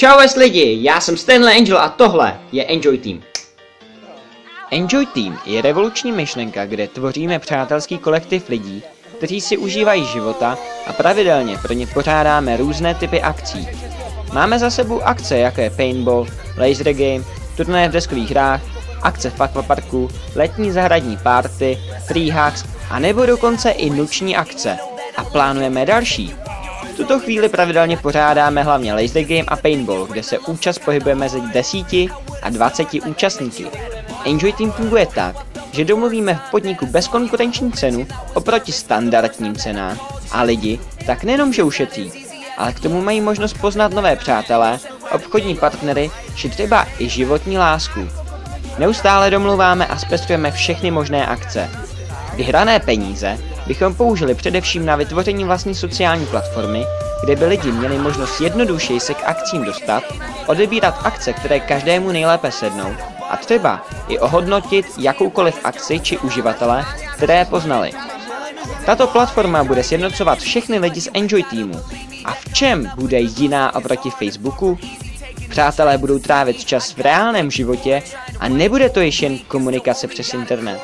Čau lidi, já jsem Stanley Angel a tohle je Enjoy Team. Enjoy Team je revoluční myšlenka, kde tvoříme přátelský kolektiv lidí, kteří si užívají života a pravidelně pro ně pořádáme různé typy akcí. Máme za sebou akce jako je paintball, laser game, turnaje v deskových hrách, akce v akvaparku, letní zahradní party, free hacks a nebo dokonce i noční akce. A plánujeme další. V tuto chvíli pravidelně pořádáme hlavně laser game a paintball, kde se účast pohybuje mezi 10 a 20 účastníky. Enjoy Team funguje tak, že domluvíme v podniku bezkonkurenční cenu oproti standardním cenám a lidi tak nejenom že ušetří, ale k tomu mají možnost poznat nové přátelé, obchodní partnery či třeba i životní lásku. Neustále domluváme a zpestřujeme všechny možné akce. Vyhrané peníze bychom použili především na vytvoření vlastní sociální platformy, kde by lidi měli možnost jednodušeji se k akcím dostat, odebírat akce, které každému nejlépe sednou a třeba i ohodnotit jakoukoliv akci či uživatele, které poznali. Tato platforma bude sjednocovat všechny lidi z Enjoy Teamu. A v čem bude jiná oproti Facebooku? Přátelé budou trávit čas v reálném životě a nebude to již jen komunikace přes internet.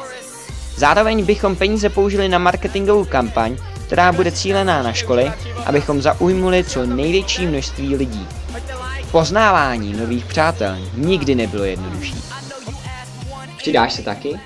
Zároveň bychom peníze použili na marketingovou kampaň, která bude cílená na školy, abychom zaujmuli co největší množství lidí. Poznávání nových přátel nikdy nebylo jednodušší. Přidáš se taky?